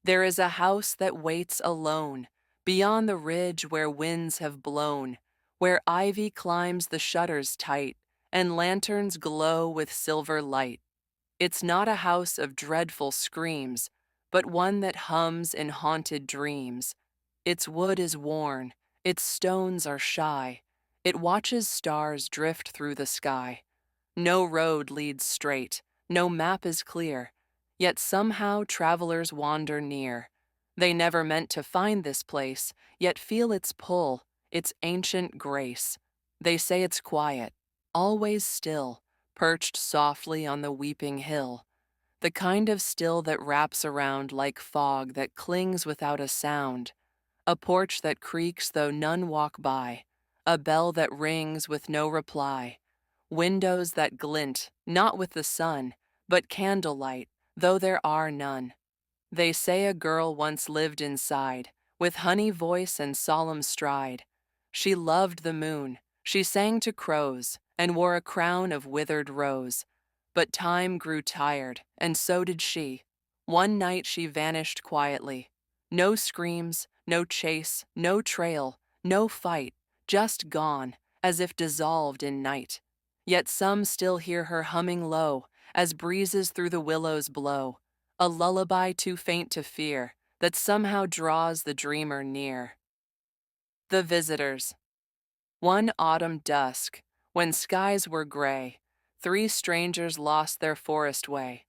There is a house that waits alone, beyond the ridge where winds have blown, where ivy climbs the shutters tight, and lanterns glow with silver light. It's not a house of dreadful screams, but one that hums in haunted dreams. Its wood is worn, its stones are shy, it watches stars drift through the sky. No road leads straight, no map is clear, yet somehow travelers wander near. They never meant to find this place, yet feel its pull, its ancient grace. They say it's quiet, always still, perched softly on the weeping hill. The kind of still that wraps around like fog that clings without a sound. A porch that creaks though none walk by, a bell that rings with no reply. Windows that glint, not with the sun, but candlelight, though there are none. They say a girl once lived inside, with honey voice and solemn stride. She loved the moon, she sang to crows, and wore a crown of withered rose. But time grew tired, and so did she. One night she vanished quietly. No screams, no chase, no trail, no fight, just gone, as if dissolved in night. Yet some still hear her humming low, as breezes through the willows blow, a lullaby too faint to fear, that somehow draws the dreamer near. The Visitors. One autumn dusk, when skies were gray, three strangers lost their forest way.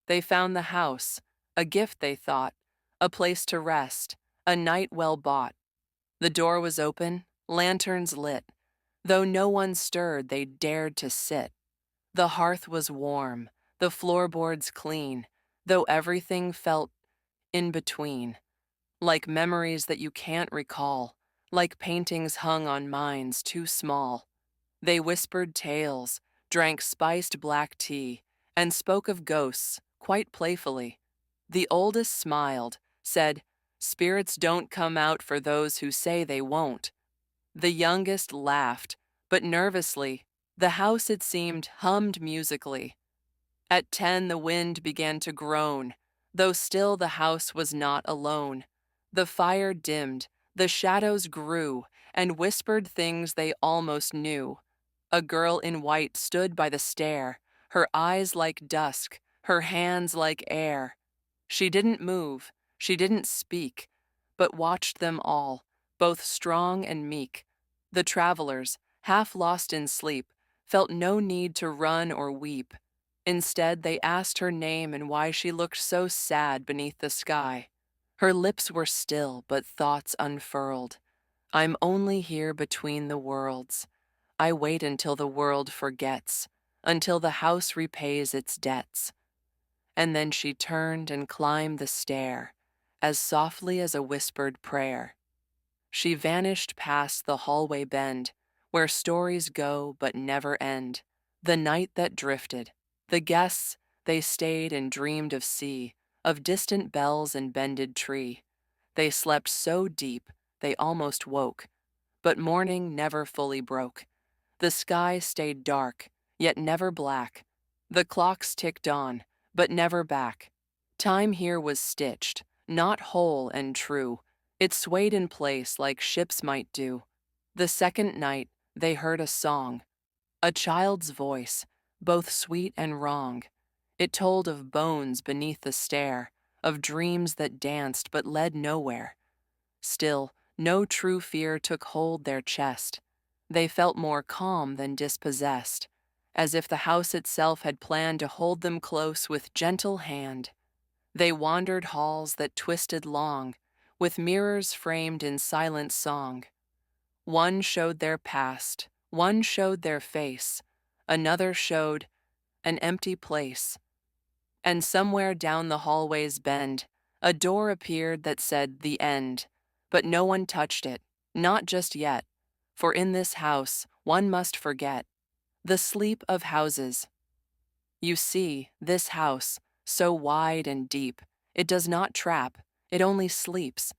They found the house, a gift they thought, a place to rest, a night well bought. The door was open, lanterns lit. Though no one stirred, they dared to sit. The hearth was warm, the floorboards clean, though everything felt in between, like memories that you can't recall, like paintings hung on minds too small. They whispered tales, drank spiced black tea, and spoke of ghosts, quite playfully. The oldest smiled, said, "Spirits don't come out for those who say they won't." The youngest laughed, but nervously. The house, it seemed, hummed musically. At 10 the wind began to groan, though still the house was not alone. The fire dimmed, the shadows grew, and whispered things they almost knew. A girl in white stood by the stair, her eyes like dusk, her hands like air. She didn't move, she didn't speak, but watched them all, both strong and meek. The travelers, half lost in sleep, felt no need to run or weep. Instead, they asked her name and why she looked so sad beneath the sky. Her lips were still, but thoughts unfurled. "I'm only here between the worlds. I wait until the world forgets, until the house repays its debts." And then she turned and climbed the stair, as softly as a whispered prayer. She vanished past the hallway bend, where stories go but never end. The night that drifted. The guests, they stayed and dreamed of sea, of distant bells and bended tree. They slept so deep, they almost woke, but morning never fully broke. The sky stayed dark, yet never black. The clocks ticked on, but never back. Time here was stitched, not whole and true. It swayed in place like ships might do. The second night, they heard a song, a child's voice, both sweet and wrong. It told of bones beneath the stair, of dreams that danced but led nowhere. Still, no true fear took hold their chest. They felt more calm than dispossessed, as if the house itself had planned to hold them close with gentle hand. They wandered halls that twisted long, with mirrors framed in silent song. One showed their past, one showed their face, another showed an empty place. And somewhere down the hallway's bend, a door appeared that said "The End," but no one touched it, not just yet, for in this house one must forget the sleep of houses. You see, this house, so wide and deep, it does not trap, it only sleeps.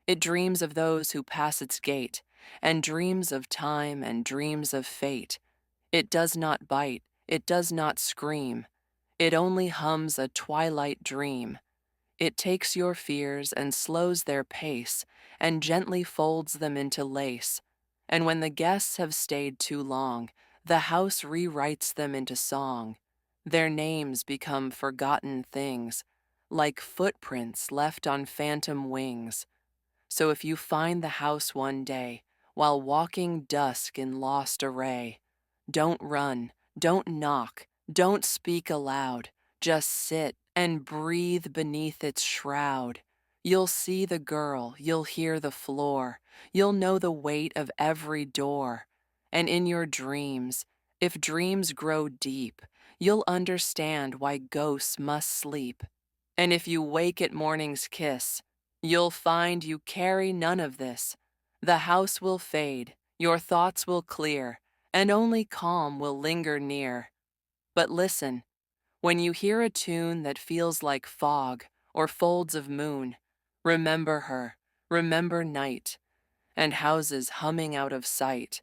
It dreams of those who pass its gate, and dreams of time and dreams of fate. It does not bite, it does not scream, it only hums a twilight dream. It takes your fears and slows their pace and gently folds them into lace. And when the guests have stayed too long, the house rewrites them into song. Their names become forgotten things, like footprints left on phantom wings. So if you find the house one day, while walking dusk in lost array, don't run, don't knock, don't speak aloud, just sit and breathe beneath its shroud. You'll see the girl, you'll hear the floor, you'll know the weight of every door. And in your dreams, if dreams grow deep, you'll understand why ghosts must sleep. And if you wake at morning's kiss, you'll find you carry none of this. The house will fade, your thoughts will clear, and only calm will linger near. But listen, when you hear a tune that feels like fog or folds of moon, remember her, remember night, and houses humming out of sight.